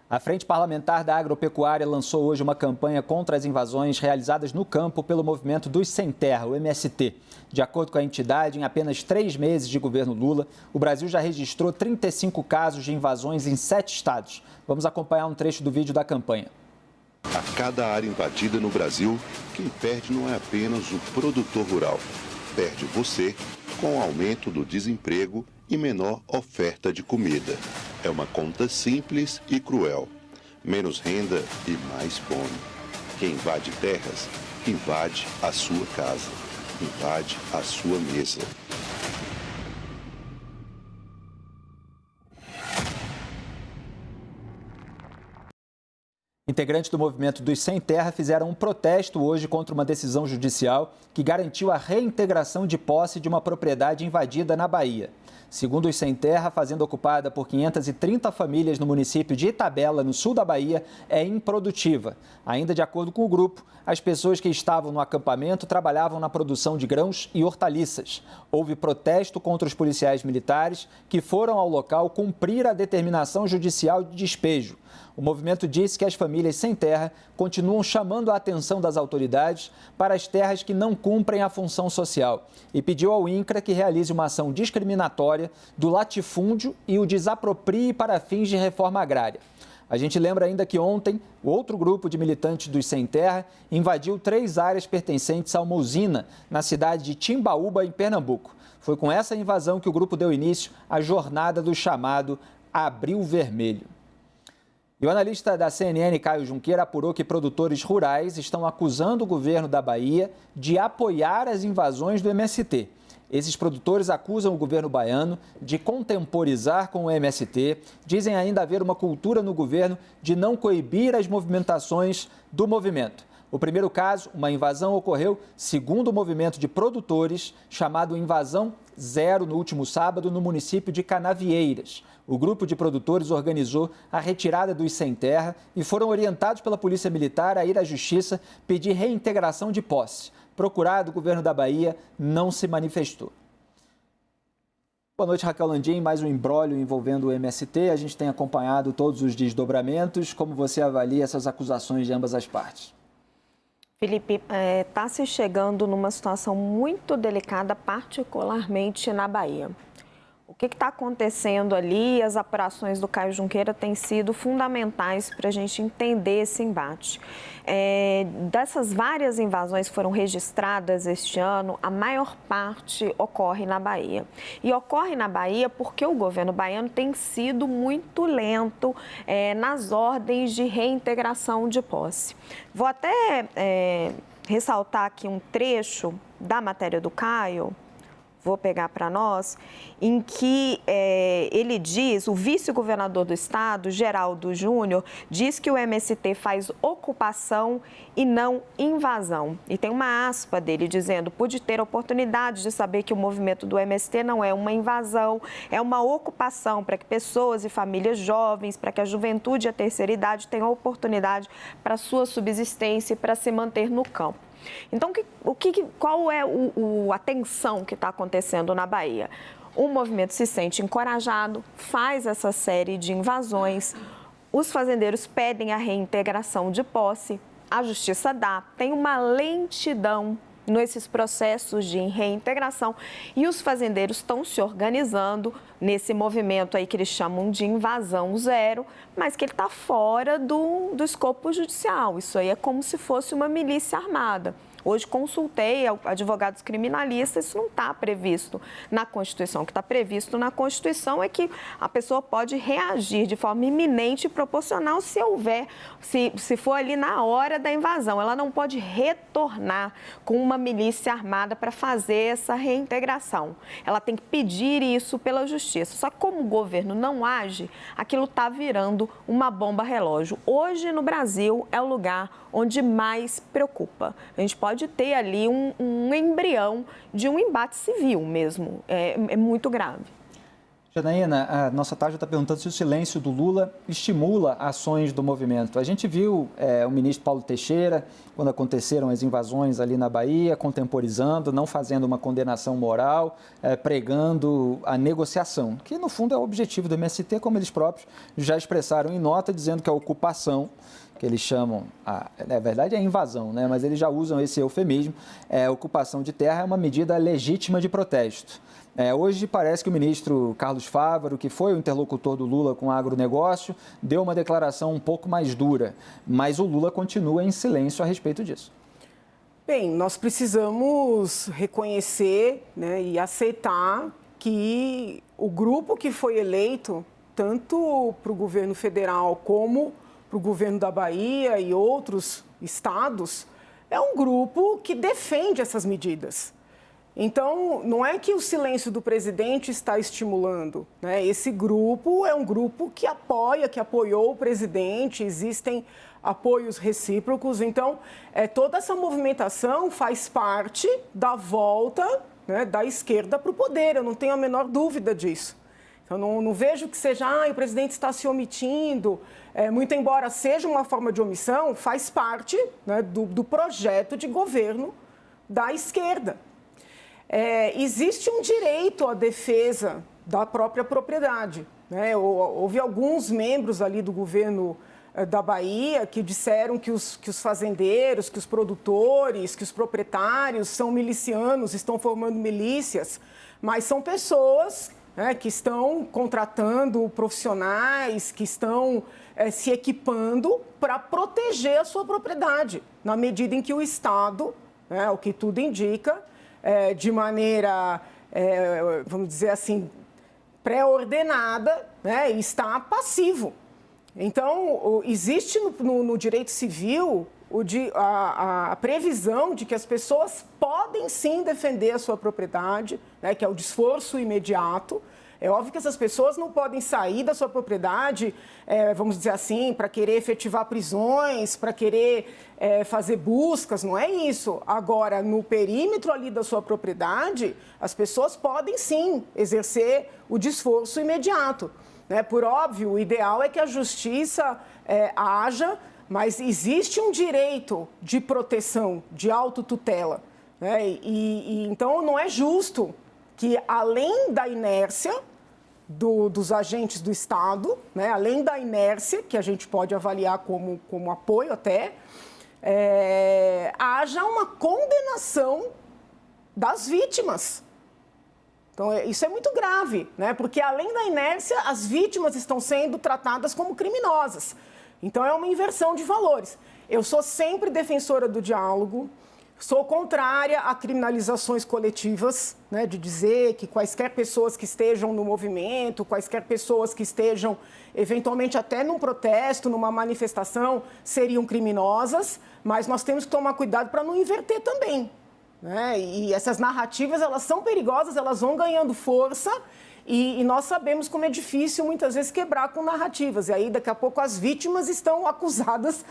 A Frente Parlamentar da Agropecuária lançou hoje uma campanha contra as invasões realizadas no campo pelo movimento dos Sem Terra, o MST. De acordo com a entidade, em apenas 3 meses de governo Lula, o Brasil já registrou 35 casos de invasões em 7 estados. Vamos acompanhar um trecho do vídeo da campanha. A cada área invadida no Brasil, quem perde não é apenas o produtor rural. Perde você com o aumento do desemprego e menor oferta de comida. É uma conta simples e cruel. Menos renda e mais fome. Quem invade terras, invade a sua casa, invade a sua mesa. Integrantes do movimento dos Sem Terra fizeram um protesto hoje contra uma decisão judicial que garantiu a reintegração de posse de uma propriedade invadida na Bahia. Segundo os Sem Terra, a fazenda ocupada por 530 famílias no município de Itabela, no sul da Bahia, é improdutiva. Ainda de acordo com o grupo, as pessoas que estavam no acampamento trabalhavam na produção de grãos e hortaliças. Houve protesto contra os policiais militares que foram ao local cumprir a determinação judicial de despejo. O movimento disse que as famílias sem terra continuam chamando a atenção das autoridades para as terras que não cumprem a função social e pediu ao INCRA que realize uma ação discriminatória do latifúndio e o desaproprie para fins de reforma agrária. A gente lembra ainda que ontem, outro grupo de militantes dos Sem Terra invadiu 3 áreas pertencentes a uma usina na cidade de Timbaúba, em Pernambuco. Foi com essa invasão que o grupo deu início à jornada do chamado Abril Vermelho. E o analista da CNN, Caio Junqueira, apurou que produtores rurais estão acusando o governo da Bahia de apoiar as invasões do MST. Esses produtores acusam o governo baiano de contemporizar com o MST, dizem ainda haver uma cultura no governo de não coibir as movimentações do movimento. O primeiro caso, uma invasão, ocorreu segundo o movimento de produtores, chamado Invasão Zero, no último sábado, no município de Canavieiras. O grupo de produtores organizou a retirada dos sem terra e foram orientados pela Polícia Militar a ir à Justiça pedir reintegração de posse. Procurado, o governo da Bahia não se manifestou. Boa noite, Raquel Landim. Mais um imbróglio envolvendo o MST. A gente tem acompanhado todos os desdobramentos. Como você avalia essas acusações de ambas as partes? Felipe, está se chegando numa situação muito delicada, particularmente na Bahia. O que está acontecendo ali? As apurações do Caio Junqueira têm sido fundamentais para a gente entender esse embate. Dessas várias invasões que foram registradas este ano, a maior parte ocorre na Bahia. E ocorre na Bahia porque o governo baiano tem sido muito lento nas ordens de reintegração de posse. Vou até ressaltar aqui um trecho da matéria do Caio. Vou pegar para nós, em que ele diz, o vice-governador do estado, Geraldo Júnior, diz que o MST faz ocupação e não invasão. E tem uma aspa dele dizendo, pude ter a oportunidade de saber que o movimento do MST não é uma invasão, é uma ocupação para que pessoas e famílias jovens, para que a juventude e a terceira idade tenham oportunidade para sua subsistência e para se manter no campo. Então, qual é a tensão que está acontecendo na Bahia? O movimento se sente encorajado, faz essa série de invasões, os fazendeiros pedem a reintegração de posse, a justiça dá, tem uma lentidão nesses processos de reintegração e os fazendeiros estão se organizando nesse movimento aí que eles chamam de invasão zero, mas que ele está fora do escopo judicial. Isso aí é como se fosse uma milícia armada. Hoje consultei advogados criminalistas, isso não está previsto na Constituição. O que está previsto na Constituição é que a pessoa pode reagir de forma iminente e proporcional se for ali na hora da invasão. Ela não pode retornar com uma milícia armada para fazer essa reintegração. Ela tem que pedir isso pela Justiça. Só que como o governo não age, aquilo está virando uma bomba relógio. Hoje no Brasil é o lugar onde mais preocupa. A gente pode ter ali um embrião de um embate civil mesmo. É muito grave. Janaína, a nossa Tágia está perguntando se o silêncio do Lula estimula ações do movimento. A gente viu o ministro Paulo Teixeira, quando aconteceram as invasões ali na Bahia, contemporizando, não fazendo uma condenação moral, pregando a negociação, que no fundo é o objetivo do MST, como eles próprios já expressaram em nota, dizendo que a ocupação, que eles chamam, na verdade é invasão, né? Mas eles já usam esse eufemismo, ocupação de terra é uma medida legítima de protesto. Hoje parece que o ministro Carlos Fávaro, que foi o interlocutor do Lula com o agronegócio, deu uma declaração um pouco mais dura, mas o Lula continua em silêncio a respeito disso. Bem, nós precisamos reconhecer, né, e aceitar que o grupo que foi eleito, tanto para o governo federal como para o governo da Bahia e outros estados, é um grupo que defende essas medidas. Então, não é que o silêncio do presidente está estimulando, né? Esse grupo é um grupo que apoia, que apoiou o presidente, existem apoios recíprocos. Então, toda essa movimentação faz parte da volta, né, da esquerda para o poder, eu não tenho a menor dúvida disso. Então, não vejo que seja, o presidente está se omitindo, muito embora seja uma forma de omissão, faz parte, né, do projeto de governo da esquerda. Existe um direito à defesa da própria propriedade, né? Houve alguns membros ali do governo da Bahia que disseram que os fazendeiros, que os produtores, que os proprietários são milicianos, estão formando milícias, mas são pessoas, né, que estão contratando profissionais, que estão se equipando para proteger a sua propriedade, na medida em que o Estado, né, o que tudo indica, de maneira, vamos dizer assim, pré-ordenada, né, está passivo. Então, existe no direito civil a previsão de que as pessoas podem sim defender a sua propriedade, né, que é o desforço imediato. É óbvio que essas pessoas não podem sair da sua propriedade, vamos dizer assim, para querer efetivar prisões, para querer fazer buscas, não é isso. Agora, no perímetro ali da sua propriedade, as pessoas podem sim exercer o desforço imediato, né? Por óbvio, o ideal é que a justiça haja, mas existe um direito de proteção, de autotutela, né? Então, não é justo que, além da inércia dos agentes do Estado, né, além da inércia, que a gente pode avaliar como apoio até, haja uma condenação das vítimas. Então, isso é muito grave, né? Porque, além da inércia, as vítimas estão sendo tratadas como criminosas. Então, é uma inversão de valores. Eu sou sempre defensora do diálogo. Sou contrária a criminalizações coletivas, né, de dizer que quaisquer pessoas que estejam no movimento, quaisquer pessoas que estejam, eventualmente, até num protesto, numa manifestação, seriam criminosas, mas nós temos que tomar cuidado para não inverter também, né? E essas narrativas, elas são perigosas, elas vão ganhando força. E nós sabemos como é difícil, muitas vezes, quebrar com narrativas. E aí, daqui a pouco, as vítimas estão acusadas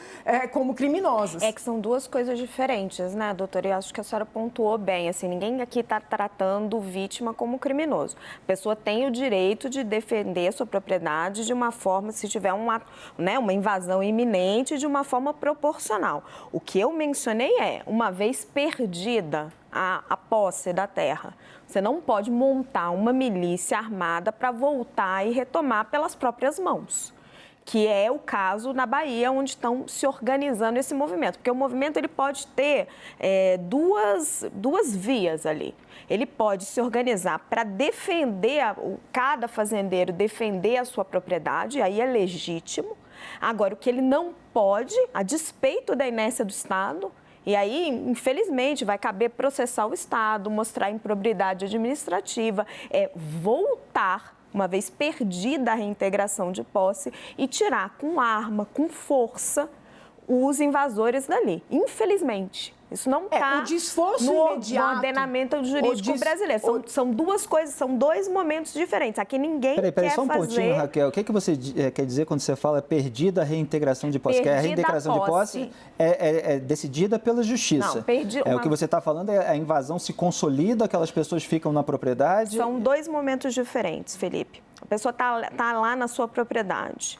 como criminosas. É que são duas coisas diferentes, né, doutora? E acho que a senhora pontuou bem. Assim, ninguém aqui está tratando vítima como criminoso. A pessoa tem o direito de defender a sua propriedade de uma forma, se tiver uma invasão iminente, de uma forma proporcional. O que eu mencionei uma vez perdida a posse da terra, você não pode montar uma milícia armada para voltar e retomar pelas próprias mãos, que é o caso na Bahia, onde estão se organizando esse movimento. Porque o movimento ele pode ter duas vias ali. Ele pode se organizar para defender, cada fazendeiro defender a sua propriedade, aí é legítimo. Agora, o que ele não pode, a despeito da inércia do Estado, e aí, infelizmente, vai caber processar o Estado, mostrar improbidade administrativa, voltar, uma vez perdida a reintegração de posse, e tirar com arma, com força, os invasores dali. Infelizmente, isso não está o desforço no imediato, ordenamento jurídico brasileiro. São duas coisas, são dois momentos diferentes. Aqui ninguém Peraí, quer só um fazer... pontinho, Raquel. O que você quer dizer quando você fala perdida a reintegração de posse? Que a reintegração de posse é decidida pela justiça. Não, O que você está falando é a invasão se consolida, aquelas pessoas ficam na propriedade... São dois momentos diferentes, Felipe. A pessoa está lá na sua propriedade.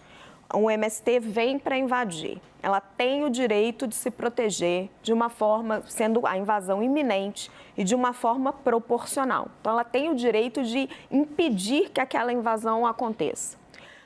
O MST vem para invadir. Ela tem o direito de se proteger de uma forma, sendo a invasão iminente e de uma forma proporcional. Então, ela tem o direito de impedir que aquela invasão aconteça.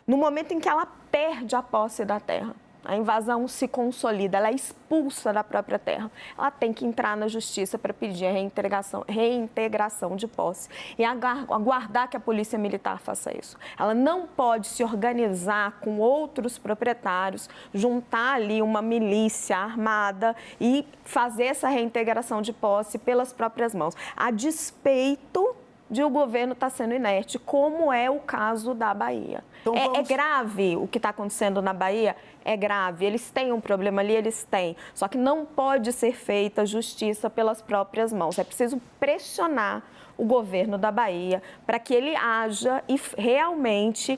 No momento em que ela perde a posse da terra, a invasão se consolida, ela é expulsa da própria terra. Ela tem que entrar na justiça para pedir a reintegração de posse e aguardar que a polícia militar faça isso. Ela não pode se organizar com outros proprietários, juntar ali uma milícia armada e fazer essa reintegração de posse pelas próprias mãos, a despeito de o governo estar sendo inerte, como é o caso da Bahia. Então, é grave o que está acontecendo na Bahia? É grave. Eles têm um problema ali, eles têm. Só que não pode ser feita justiça pelas próprias mãos. É preciso pressionar o governo da Bahia para que ele haja e realmente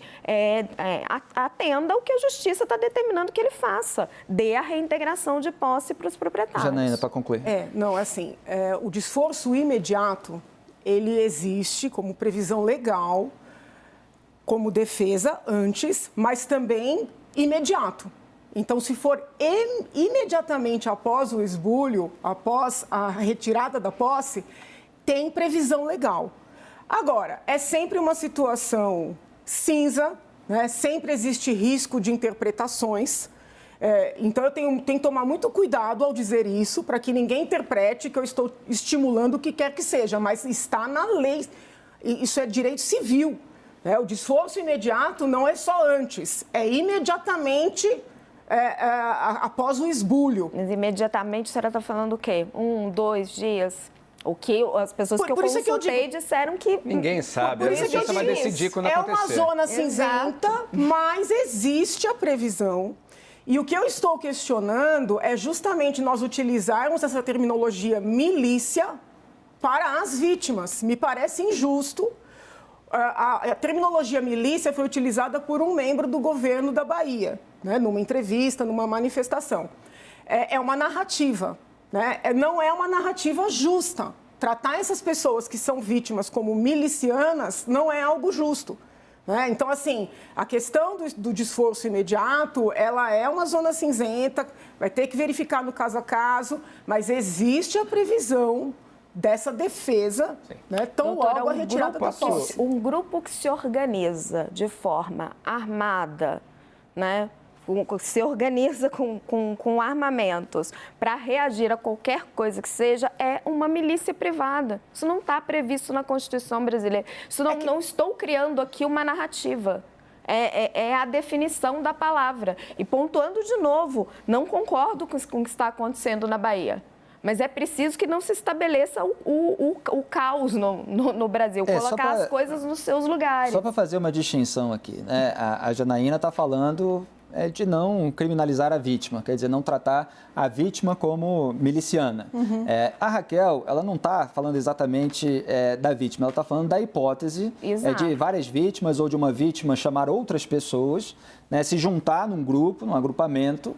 atenda o que a justiça está determinando que ele faça. Dê a reintegração de posse para os proprietários. Janaína, para concluir. O desforço imediato, ele existe como previsão legal, como defesa antes, mas também imediato. Então, se for imediatamente após o esbulho, após a retirada da posse, tem previsão legal. Agora, é sempre uma situação cinza, né? Sempre existe risco de interpretações. Então, eu tenho que tomar muito cuidado ao dizer isso, para que ninguém interprete que eu estou estimulando o que quer que seja, mas está na lei. Isso é direito civil. Né? O desforço imediato não é só antes, é imediatamente após o esbulho. Mas imediatamente, a senhora está falando o quê? 1, 2 dias? O que as pessoas que eu consultei disseram que... Ninguém sabe, a justiça vai decidir quando acontecer. É uma zona cinzenta, mas existe a previsão. E o que eu estou questionando é justamente nós utilizarmos essa terminologia milícia para as vítimas. Me parece injusto. A terminologia milícia foi utilizada por um membro do governo da Bahia, né, numa entrevista, numa manifestação. É uma narrativa, né? Não é uma narrativa justa. Tratar essas pessoas que são vítimas como milicianas não é algo justo. Então, assim, a questão do desforço imediato, ela é uma zona cinzenta, vai ter que verificar no caso a caso, mas existe a previsão dessa defesa, né, tão logo a retirada da posse. Um grupo que se organiza de forma armada, né, se organiza com armamentos para reagir a qualquer coisa que seja, é uma milícia privada. Isso não está previsto na Constituição brasileira. Isso não estou criando aqui uma narrativa. É a definição da palavra. E pontuando de novo, não concordo com o que está acontecendo na Bahia. Mas é preciso que não se estabeleça o caos no Brasil, colocar as coisas nos seus lugares. Só para fazer uma distinção aqui, né? A Janaína está falando de não criminalizar a vítima, quer dizer, não tratar a vítima como miliciana. Uhum. A Raquel, ela não está falando exatamente da vítima, ela está falando da hipótese de várias vítimas ou de uma vítima chamar outras pessoas, né, se juntar num grupo, num agrupamento,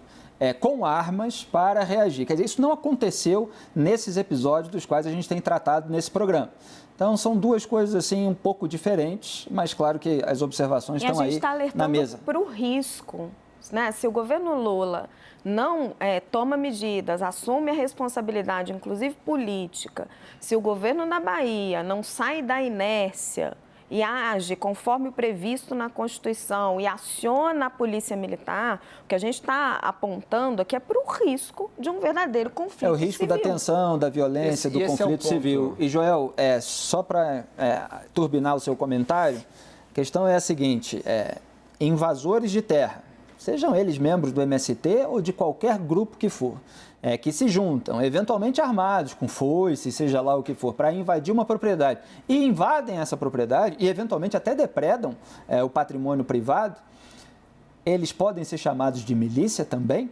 com armas para reagir. Quer dizer, isso não aconteceu nesses episódios dos quais a gente tem tratado nesse programa. Então, são duas coisas assim um pouco diferentes, mas claro que as observações estão aí na mesa. Para o risco, né? Se o governo Lula não toma medidas, assume a responsabilidade, inclusive política, se o governo da Bahia não sai da inércia e age conforme o previsto na Constituição e aciona a Polícia Militar, o que a gente está apontando aqui é para o risco de um verdadeiro conflito civil. O risco da tensão, da violência, do conflito civil. E, Joel, só para turbinar o seu comentário, a questão é a seguinte, invasores de terra, sejam eles membros do MST ou de qualquer grupo que for, que se juntam, eventualmente armados, com foice, seja lá o que for, para invadir uma propriedade e invadem essa propriedade e eventualmente até depredam o patrimônio privado, eles podem ser chamados de milícia também?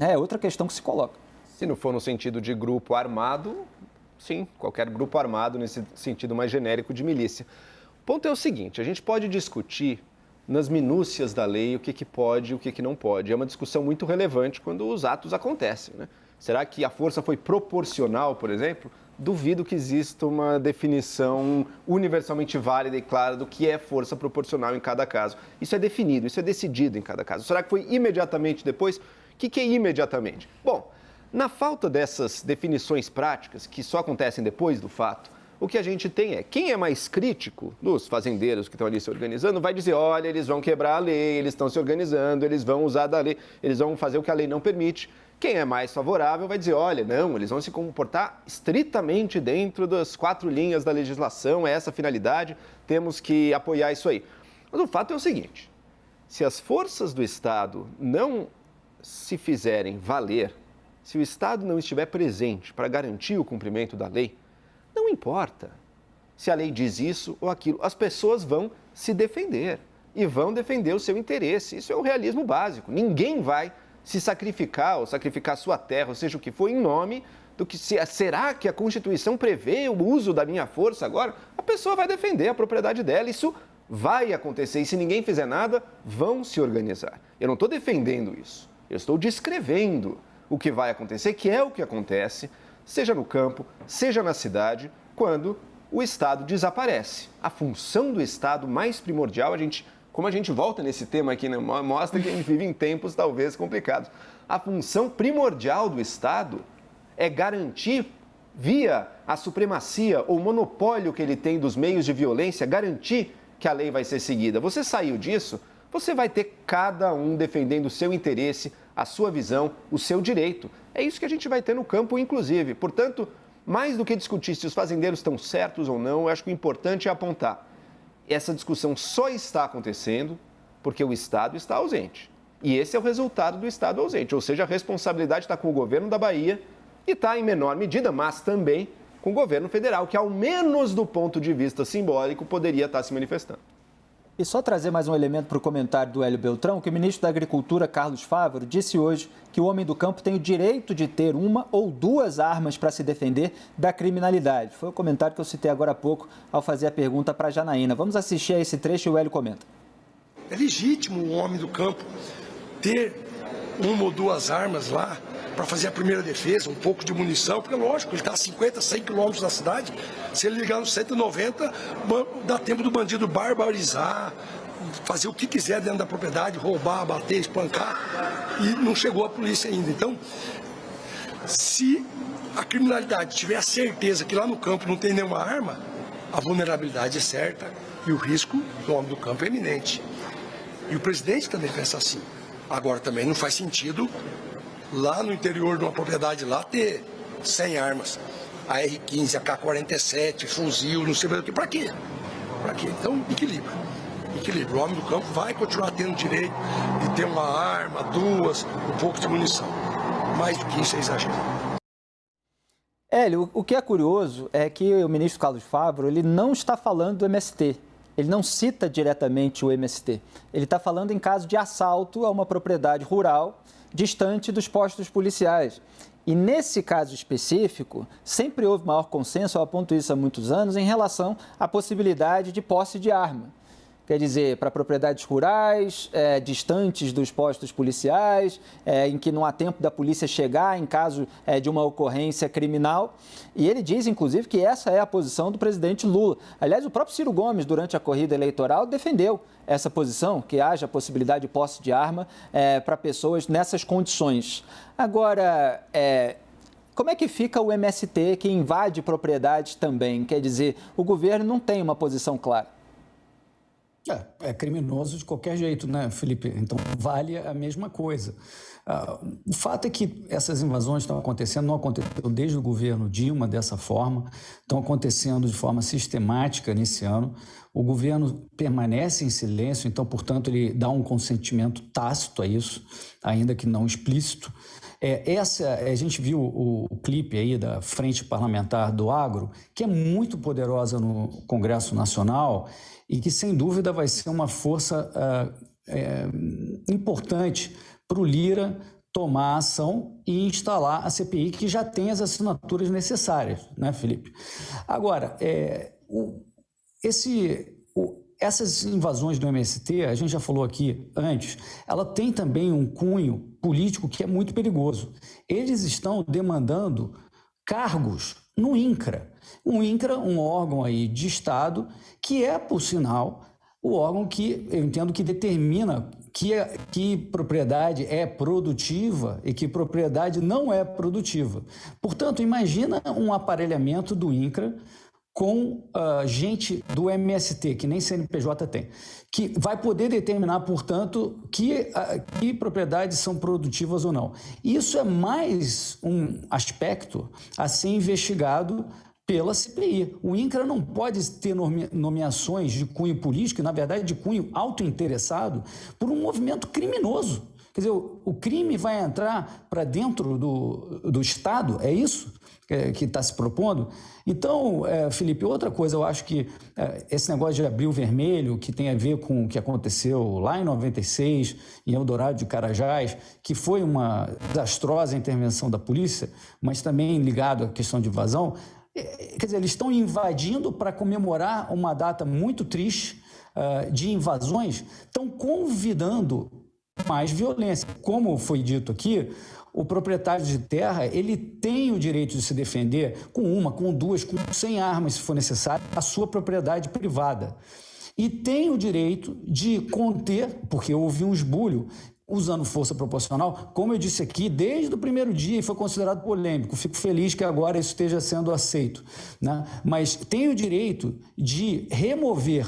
É outra questão que se coloca. Se não for no sentido de grupo armado, sim, qualquer grupo armado nesse sentido mais genérico de milícia. O ponto é o seguinte, a gente pode discutir nas minúcias da lei o que pode e o que não pode. É uma discussão muito relevante quando os atos acontecem, né? Será que a força foi proporcional, por exemplo? Duvido que exista uma definição universalmente válida e clara do que é força proporcional em cada caso. Isso é definido, isso é decidido em cada caso. Será que foi imediatamente depois? O que é imediatamente? Bom, na falta dessas definições práticas, que só acontecem depois do fato, o que a gente tem é, quem é mais crítico dos fazendeiros que estão ali se organizando, vai dizer, olha, eles vão quebrar a lei, eles estão se organizando, eles vão usar da lei, eles vão fazer o que a lei não permite. Quem é mais favorável vai dizer, olha, não, eles vão se comportar estritamente dentro das 4 linhas da legislação, é essa a finalidade, temos que apoiar isso aí. Mas o fato é o seguinte, se as forças do Estado não se fizerem valer, se o Estado não estiver presente para garantir o cumprimento da lei, não importa se a lei diz isso ou aquilo, as pessoas vão se defender e vão defender o seu interesse. Isso é o realismo básico. Ninguém vai se sacrificar ou sacrificar sua terra, ou seja o que for, em nome do que... Será que a Constituição prevê o uso da minha força agora? A pessoa vai defender a propriedade dela, isso vai acontecer. E se ninguém fizer nada, vão se organizar. Eu não estou defendendo isso, eu estou descrevendo o que vai acontecer, que é o que acontece, seja no campo, seja na cidade, quando o Estado desaparece. A função do Estado mais primordial, como a gente volta nesse tema aqui, né, mostra que a gente vive em tempos talvez complicados. A função primordial do Estado é garantir, via a supremacia ou monopólio que ele tem dos meios de violência, garantir que a lei vai ser seguida. Você saiu disso, você vai ter cada um defendendo o seu interesse, a sua visão, o seu direito. É isso que a gente vai ter no campo, inclusive. Portanto, mais do que discutir se os fazendeiros estão certos ou não, eu acho que o importante é apontar. Essa discussão só está acontecendo porque o Estado está ausente. E esse é o resultado do Estado ausente. Ou seja, a responsabilidade está com o governo da Bahia e está, em menor medida, mas também com o governo federal, que, ao menos do ponto de vista simbólico, poderia estar se manifestando. E só trazer mais um elemento para o comentário do Hélio Beltrão, que o ministro da Agricultura, Carlos Fávaro, disse hoje que o homem do campo tem o direito de ter 1 ou 2 armas para se defender da criminalidade. Foi o comentário que eu citei agora há pouco ao fazer a pergunta para a Janaína. Vamos assistir a esse trecho e o Hélio comenta. É legítimo o homem do campo ter 1 ou 2 armas lá para fazer a primeira defesa, um pouco de munição, porque lógico, ele está a 50, 100 quilômetros da cidade, se ele ligar nos 190, dá tempo do bandido barbarizar, fazer o que quiser dentro da propriedade, roubar, bater, espancar, e não chegou a polícia ainda. Então, se a criminalidade tiver a certeza que lá no campo não tem nenhuma arma, a vulnerabilidade é certa e o risco do homem do campo é iminente. E o presidente também pensa assim. Agora também não faz sentido lá no interior de uma propriedade lá ter 100 armas, a R-15, a K-47, fuzil, não sei mais o que, para quê? Para quê? Então, equilíbrio. O homem do campo vai continuar tendo direito de ter 1 arma, 2, um pouco de munição. Mais do que isso é exagero. Hélio, o que é curioso é que o ministro Carlos Fávaro, ele não está falando do MST. Ele não cita diretamente o MST. Ele está falando em caso de assalto a uma propriedade rural distante dos postos policiais. E nesse caso específico, sempre houve maior consenso, eu aponto isso há muitos anos, em relação à possibilidade de posse de arma. Quer dizer, para propriedades rurais, distantes dos postos policiais, em que não há tempo da polícia chegar em caso de uma ocorrência criminal. E ele diz, inclusive, que essa é a posição do presidente Lula. Aliás, o próprio Ciro Gomes, durante a corrida eleitoral, defendeu essa posição, que haja a possibilidade de posse de arma para pessoas nessas condições. Agora, como é que fica o MST, que invade propriedades também? Quer dizer, o governo não tem uma posição clara. É criminoso de qualquer jeito, né, Felipe? Então, vale a mesma coisa. O fato é que essas invasões estão acontecendo, não aconteceram desde o governo Dilma dessa forma, estão acontecendo de forma sistemática nesse ano. O governo permanece em silêncio, então, portanto, ele dá um consentimento tácito a isso, ainda que não explícito. A gente viu o clipe aí da Frente Parlamentar do Agro, que é muito poderosa no Congresso Nacional e que, sem dúvida, vai ser uma força importante para o Lira tomar ação e instalar a CPI, que já tem as assinaturas necessárias, né, Felipe? Agora, essas invasões do MST, a gente já falou aqui antes, ela tem também um cunho político que é muito perigoso. Eles estão demandando cargos no INCRA. O INCRA, um órgão aí de Estado, que é, por sinal, o órgão que eu entendo que determina que propriedade é produtiva e que propriedade não é produtiva. Portanto, imagina um aparelhamento do INCRA com gente do MST, que nem CNPJ tem, que vai poder determinar, portanto, que propriedades são produtivas ou não. Isso é mais um aspecto a ser investigado pela CPI. O INCRA não pode ter nomeações de cunho político, na verdade de cunho autointeressado, por um movimento criminoso. Quer dizer, o crime vai entrar para dentro do Estado, é isso que está se propondo? Então, Felipe, outra coisa, eu acho que esse negócio de Abril Vermelho, que tem a ver com o que aconteceu lá em 96, em Eldorado de Carajás, que foi uma desastrosa intervenção da polícia, mas também ligado à questão de invasão. Quer dizer, eles estão invadindo para comemorar uma data muito triste de invasões, estão convidando mais violência. Como foi dito aqui, o proprietário de terra, ele tem o direito de se defender com uma, com duas, com 100 armas, se for necessário, a sua propriedade privada. E tem o direito de conter, porque houve um esbulho, usando força proporcional, como eu disse aqui, desde o primeiro dia, e foi considerado polêmico. Fico feliz que agora isso esteja sendo aceito, né? Mas tem o direito de remover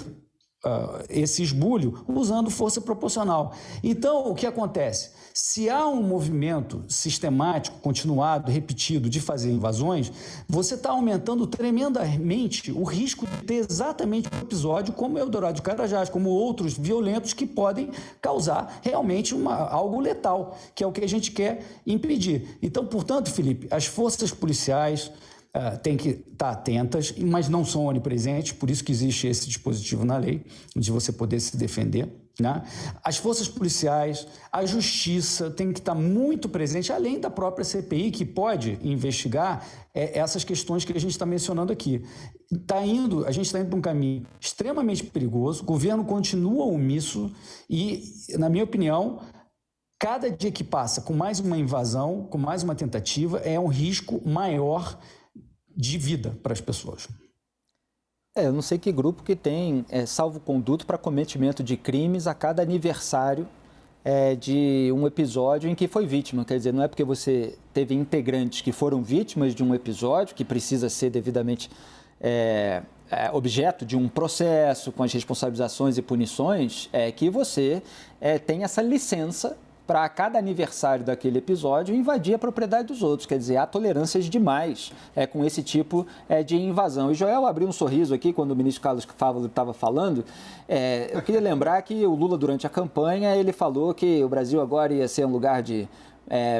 esse esbulho usando força proporcional. Então, o que acontece? Se há um movimento sistemático, continuado, repetido de fazer invasões, você está aumentando tremendamente o risco de ter exatamente um episódio como o Eldorado de Carajás, como outros violentos que podem causar realmente algo letal, que é o que a gente quer impedir. Então, portanto, Felipe, as forças policiais têm que estar atentas, mas não são onipresentes, por isso que existe esse dispositivo na lei, de você poder se defender, né? As forças policiais, a justiça tem que estar muito presente, além da própria CPI, que pode investigar essas questões que a gente está mencionando aqui. A gente está indo para um caminho extremamente perigoso, o governo continua omisso e, na minha opinião, cada dia que passa com mais uma invasão, com mais uma tentativa, é um risco maior de vida para as pessoas. Eu não sei que grupo que tem salvo-conduto para cometimento de crimes a cada aniversário de um episódio em que foi vítima. Quer dizer, não é porque você teve integrantes que foram vítimas de um episódio, que precisa ser devidamente objeto de um processo com as responsabilizações e punições, que você tem essa licença para a cada aniversário daquele episódio invadir a propriedade dos outros. Quer dizer, há tolerâncias demais com esse tipo de invasão. E Joel abriu um sorriso aqui quando o ministro Carlos Fávaro estava falando. Eu queria lembrar que o Lula, durante a campanha, ele falou que o Brasil agora ia ser um lugar de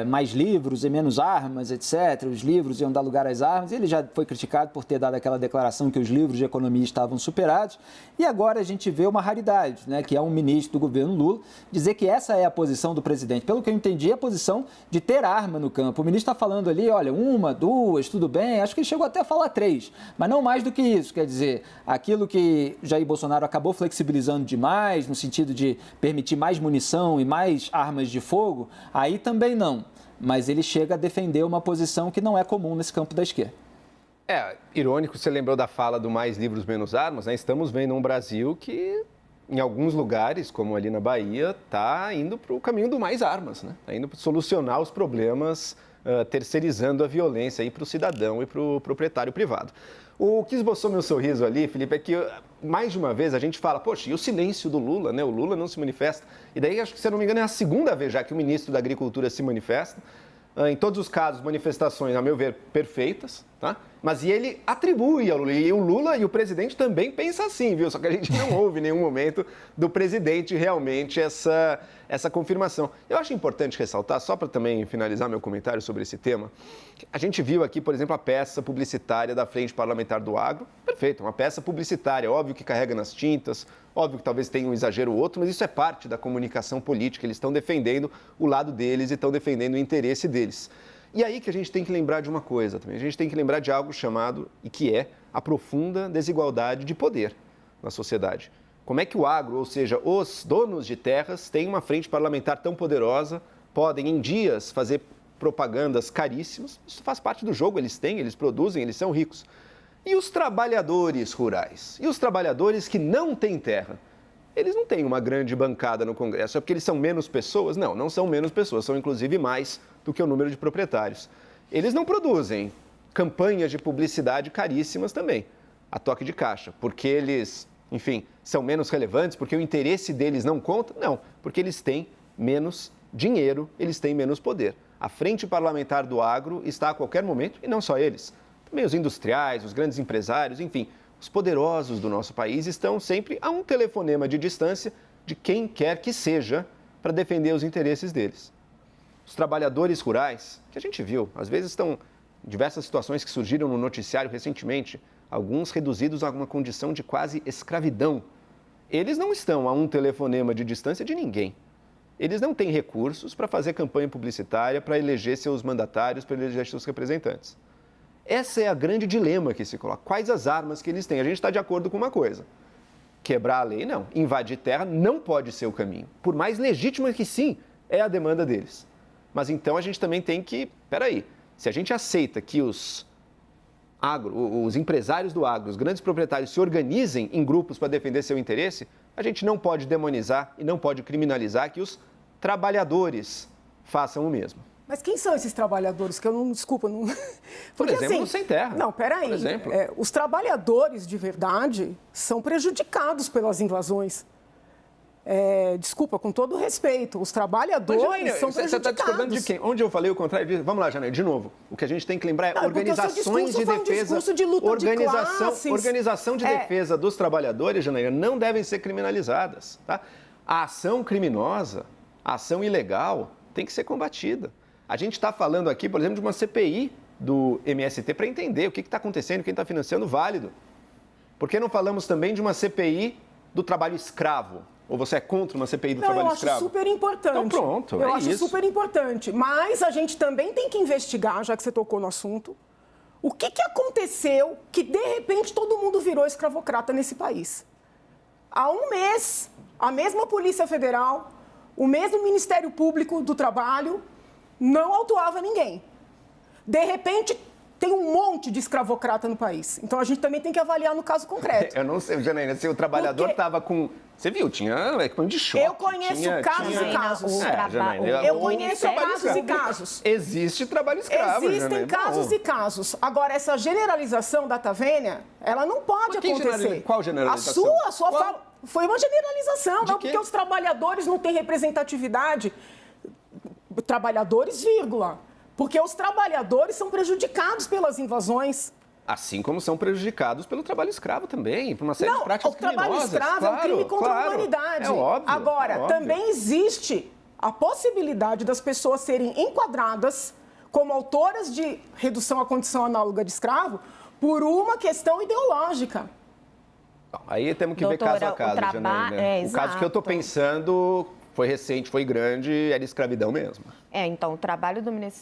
mais livros e menos armas, etc. Os livros iam dar lugar às armas. Ele já foi criticado por ter dado aquela declaração que os livros de economia estavam superados. E agora a gente vê uma raridade, né, que é um ministro do governo Lula dizer que essa é a posição do presidente. Pelo que eu entendi, é a posição de ter arma no campo. O ministro está falando ali, olha, 1, 2, tudo bem. Acho que ele chegou até a falar 3, mas não mais do que isso. Quer dizer, aquilo que Jair Bolsonaro acabou flexibilizando demais, no sentido de permitir mais munição e mais armas de fogo, aí também não, mas ele chega a defender uma posição que não é comum nesse campo da esquerda. Irônico, você lembrou da fala do mais livros, menos armas, né? Estamos vendo um Brasil que, em alguns lugares, como ali na Bahia, está indo para o caminho do mais armas, né? Está indo para solucionar os problemas, terceirizando a violência para o cidadão e para o proprietário privado. O que esboçou meu sorriso ali, Felipe, é que mais de uma vez a gente fala, poxa, e o silêncio do Lula, né? O Lula não se manifesta. E daí, acho que, se eu não me engano, é a segunda vez já que o ministro da Agricultura se manifesta. Em todos os casos, manifestações, a meu ver, perfeitas, tá? Mas e ele atribui ao Lula, e o Lula e o presidente também pensam assim, viu? Só que a gente não ouve em nenhum momento do presidente realmente essa confirmação. Eu acho importante ressaltar, só para também finalizar meu comentário sobre esse tema, a gente viu aqui, por exemplo, a peça publicitária da Frente Parlamentar do Agro, perfeito, uma peça publicitária, óbvio que carrega nas tintas, óbvio que talvez tenha um exagero ou outro, mas isso é parte da comunicação política, eles estão defendendo o lado deles e estão defendendo o interesse deles. E aí que a gente tem que lembrar de uma coisa também, a gente tem que lembrar de algo chamado, e que é a profunda desigualdade de poder na sociedade. Como é que o agro, ou seja, os donos de terras, têm uma frente parlamentar tão poderosa, podem em dias fazer propagandas caríssimas, isso faz parte do jogo, eles têm, eles produzem, eles são ricos. E os trabalhadores rurais? E os trabalhadores que não têm terra? Eles não têm uma grande bancada no Congresso, é porque eles são menos pessoas? Não, não são menos pessoas, são inclusive mais do que o número de proprietários. Eles não produzem campanhas de publicidade caríssimas também, a toque de caixa, porque eles, enfim, são menos relevantes, porque o interesse deles não conta? Não, porque eles têm menos dinheiro, eles têm menos poder. A Frente Parlamentar do Agro está a qualquer momento, e não só eles, também os industriais, os grandes empresários, enfim, os poderosos do nosso país estão sempre a um telefonema de distância de quem quer que seja para defender os interesses deles. Os trabalhadores rurais, que a gente viu, às vezes estão em diversas situações que surgiram no noticiário recentemente, alguns reduzidos a uma condição de quase escravidão. Eles não estão a um telefonema de distância de ninguém. Eles não têm recursos para fazer campanha publicitária, para eleger seus mandatários, para eleger seus representantes. Essa é a grande dilema que se coloca. Quais as armas que eles têm? A gente está de acordo com uma coisa. Quebrar a lei, não. Invadir terra não pode ser o caminho. Por mais legítima que sim, é a demanda deles. Mas então a gente também tem que, peraí, se a gente aceita que os empresários do agro, os grandes proprietários se organizem em grupos para defender seu interesse, a gente não pode demonizar e não pode criminalizar que os trabalhadores façam o mesmo. Mas quem são esses trabalhadores? Que eu não, desculpa, não... Porque, por exemplo, sem terra. Não, peraí. Por exemplo. Os trabalhadores, de verdade, são prejudicados pelas invasões. Desculpa, com todo respeito, os trabalhadores são prejudicados. Você está discordando de quem? Onde eu falei o contrário disso? Vamos lá, Janaína, de novo. O que a gente tem que lembrar é organizações de defesa... Organização de defesa dos trabalhadores, Janaína, não devem ser criminalizadas. Tá? A ação criminosa, a ação ilegal, tem que ser combatida. A gente está falando aqui, por exemplo, de uma CPI do MST para entender o que está acontecendo, quem está financiando, válido. Por que não falamos também de uma CPI do trabalho escravo? Ou você é contra uma CPI do trabalho escravo? Eu acho super importante. Então pronto, Eu acho super importante. Mas a gente também tem que investigar, já que você tocou no assunto, o que aconteceu que, de repente, todo mundo virou escravocrata nesse país. Há um mês, a mesma Polícia Federal, o mesmo Ministério Público do Trabalho não autuava ninguém. De repente, tem um monte de escravocrata no país. Então, a gente também tem que avaliar no caso concreto. Eu não sei, Janaína, se o trabalhador estava com... Você viu, tinha equipamento de choque. Eu conheço casos e casos. Eu conheço casos e casos. Existe trabalho escravo, Existem casos e casos. Agora, essa generalização da Tavênia, ela não pode acontecer. Qual generalização? A sua fala foi uma generalização, não, porque os trabalhadores não têm representatividade. Trabalhadores, vírgula. Porque os trabalhadores são prejudicados pelas invasões. Assim como são prejudicados pelo trabalho escravo também, por uma série de práticas criminosas. O trabalho escravo é um crime contra a humanidade. É óbvio. Agora, também existe a possibilidade das pessoas serem enquadradas como autoras de redução à condição análoga de escravo por uma questão ideológica. Bom, aí temos que ver caso a caso, Janaína. O caso que eu estou pensando... Foi recente, foi grande, era escravidão mesmo. Então,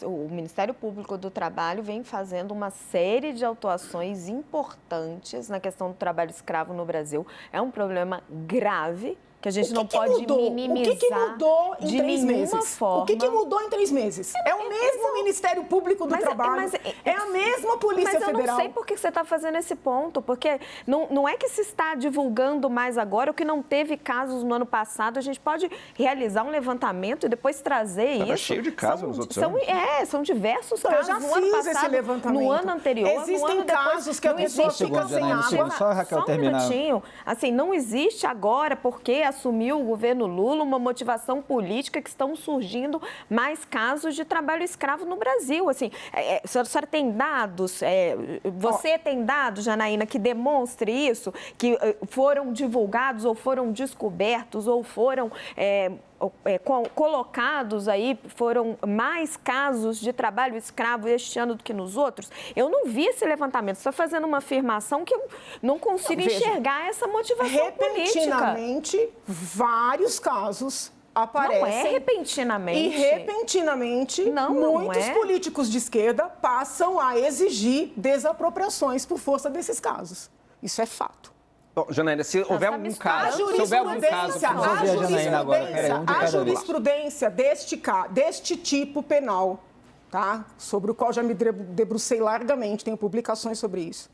o Ministério Público do Trabalho vem fazendo uma série de autuações importantes na questão do trabalho escravo no Brasil. É um problema grave que a gente não pode minimizar. O que mudou em 3 meses? Forma. O que mudou em 3 meses? É o mesmo Ministério Público do Trabalho, é a mesma Polícia Federal. Mas eu não sei por que você está fazendo esse ponto, porque não é que se está divulgando mais agora, o que não teve casos no ano passado, a gente pode realizar um levantamento e depois trazer isso. Estava cheio de casos nos outros anos. São diversos casos. Eu já fiz esse levantamento. No ano anterior, existem casos que a pessoa fica sem água. Só a Raquel terminar. Assim, não existe agora, porque assumiu o governo Lula uma motivação política que estão surgindo mais casos de trabalho escravo no Brasil. Assim, a senhora tem dados, você tem dados, Janaína, que demonstre isso, que foram divulgados ou foram descobertos ou foram colocados aí, foram mais casos de trabalho escravo este ano do que nos outros? Eu não vi esse levantamento. Você está fazendo uma afirmação que eu não consigo enxergar essa motivação política. Repentinamente, vários casos aparecem. Não é repentinamente. E repentinamente, muitos políticos de esquerda passam a exigir desapropriações por força desses casos. Isso é fato. Bom, Janaína, se houver algum caso, a jurisprudência deste tipo penal, tá? Sobre o qual já me debrucei largamente, tenho publicações sobre isso,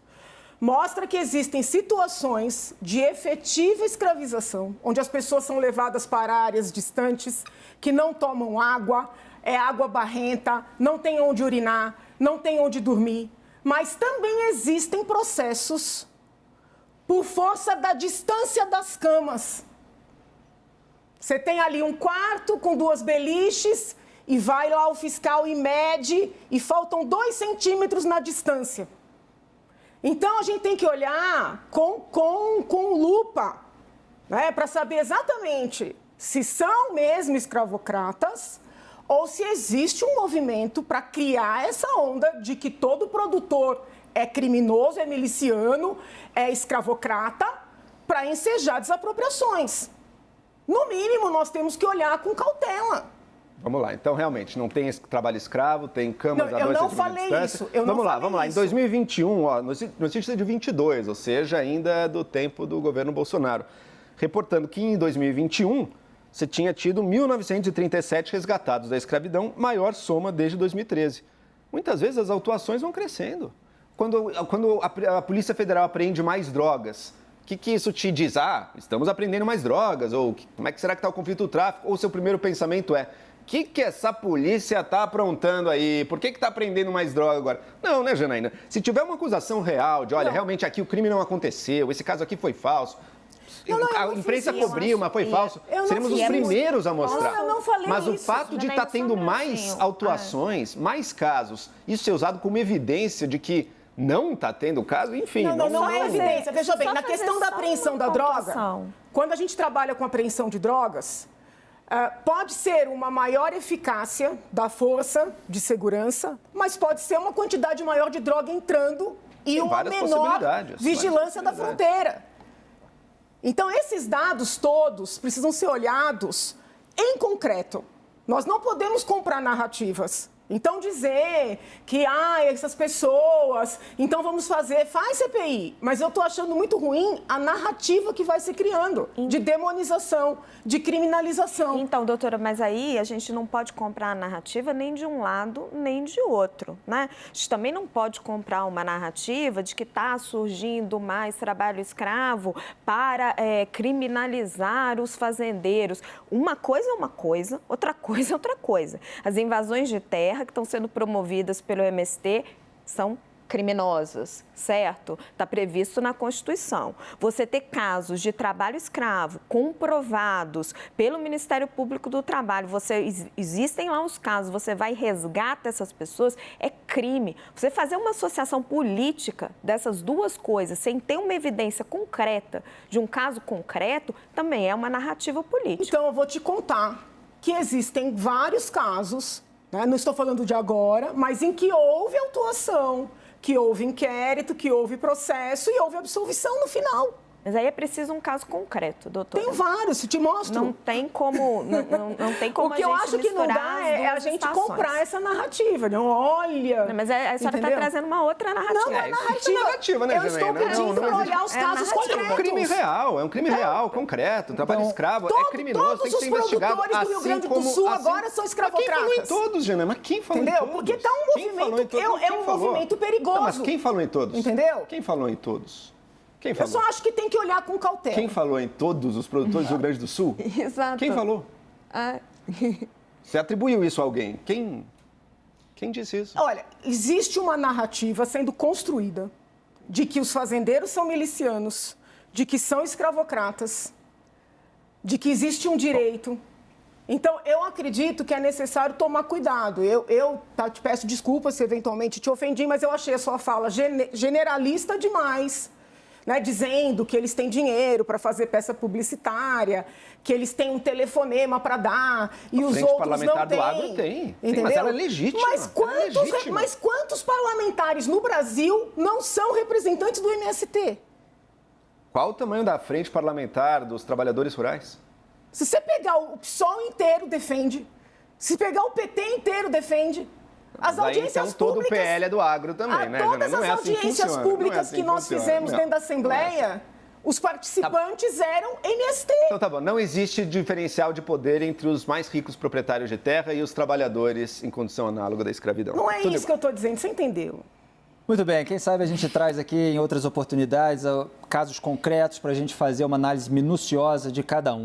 mostra que existem situações de efetiva escravização, onde as pessoas são levadas para áreas distantes, que não tomam água, é água barrenta, não tem onde urinar, não tem onde dormir, mas também existem processos por força da distância das camas. Você tem ali um quarto com 2 beliches e vai lá o fiscal e mede e faltam 2 centímetros na distância. Então, a gente tem que olhar com lupa, né, para saber exatamente se são mesmo escravocratas ou se existe um movimento para criar essa onda de que todo produtor é criminoso, é miliciano, é escravocrata, para ensejar desapropriações. No mínimo, nós temos que olhar com cautela. Vamos lá, então realmente não tem trabalho escravo, tem câmaras a 2 centímetros de distância. Vamos lá. Em 2021, notícia de 22, ou seja, ainda do tempo do governo Bolsonaro, reportando que em 2021 você tinha tido 1.937 resgatados da escravidão, maior soma desde 2013. Muitas vezes as autuações vão crescendo. Quando a Polícia Federal apreende mais drogas, o que isso te diz? Estamos apreendendo mais drogas, ou como é que será que está o conflito do tráfico? Ou seu primeiro pensamento é, o que essa polícia está aprontando aí? Por que está apreendendo mais droga agora? Não, né, Janaína? Se tiver uma acusação real de, olha, realmente aqui o crime não aconteceu, esse caso aqui foi falso, a imprensa cobriu, mas foi falso, seremos os primeiros a mostrar. Eu não falei mas o isso, fato de estar tendo mais autuações, mais casos, isso ser usado como evidência de que não está tendo caso, enfim. Não é evidência. Veja bem, na questão da apreensão da droga, quando a gente trabalha com apreensão de drogas, pode ser uma maior eficácia da força de segurança, mas pode ser uma quantidade maior de droga entrando e uma menor vigilância da fronteira. Então, esses dados todos precisam ser olhados em concreto. Nós não podemos comprar narrativas. Então, dizer que, essas pessoas, então faz CPI. Mas eu estou achando muito ruim a narrativa que vai se criando, de demonização, de criminalização. Então, doutora, mas aí a gente não pode comprar a narrativa nem de um lado, nem de outro, né? A gente também não pode comprar uma narrativa de que está surgindo mais trabalho escravo para criminalizar os fazendeiros. Uma coisa é uma coisa, outra coisa é outra coisa. As invasões de terra que estão sendo promovidas pelo MST são criminosas, certo? Está previsto na Constituição. Você ter casos de trabalho escravo comprovados pelo Ministério Público do Trabalho, existem lá os casos, você vai e resgata essas pessoas, é crime. Você fazer uma associação política dessas duas coisas sem ter uma evidência concreta de um caso concreto, também é uma narrativa política. Então, eu vou te contar que existem vários casos, né? Não estou falando de agora, mas em que houve autuação, que houve inquérito, que houve processo e houve absolvição no final. Mas aí é preciso um caso concreto, doutora. Tem vários, te mostro. Não tem como, não tem como o que eu acho que não dá é a gente comprar essa narrativa. Não, olha... Não, mas a senhora está trazendo uma outra narrativa. Não é narrativa, né, eu estou pedindo para olhar os casos concretos. É um crime real, concreto. Trabalho escravo é criminoso, tem que ser investigado. Todos os produtores do Rio Grande do Sul agora são escravocratas. Quem falou em todos, Jana? Mas quem falou em todos? Porque está um movimento, é um movimento perigoso. Mas quem falou em todos? Entendeu? Quem falou em todos? Eu só acho que tem que olhar com cautela. Quem falou em todos os produtores do Rio Grande do Sul? Exato. Quem falou? Você atribuiu isso a alguém? Quem disse isso? Olha, existe uma narrativa sendo construída de que os fazendeiros são milicianos, de que são escravocratas. de que existe um direito. Então, eu acredito que é necessário tomar cuidado. Eu te peço desculpas se eventualmente te ofendi, mas eu achei a sua fala generalista demais, né? Dizendo que eles têm dinheiro para fazer peça publicitária, que eles têm um telefonema para dar e os outros parlamentar não têm. Do agro tem. Entendeu? Mas ela é legítima. Mas quantos parlamentares no Brasil não são representantes do MST? Qual o tamanho da frente parlamentar dos trabalhadores rurais? Se você pegar o PSOL inteiro, defende. Se pegar o PT inteiro, defende. As audiências então, todo públicas... o PL é do agro também, né? Todas Não as é assim que audiências funciona, públicas que nós fizemos dentro da Assembleia, os participantes eram MST. Então tá bom, não existe diferencial de poder entre os mais ricos proprietários de terra e os trabalhadores em condição análoga da escravidão. Não é isso que eu estou dizendo, você entendeu? Muito bem, quem sabe a gente traz aqui em outras oportunidades casos concretos para a gente fazer uma análise minuciosa de cada um.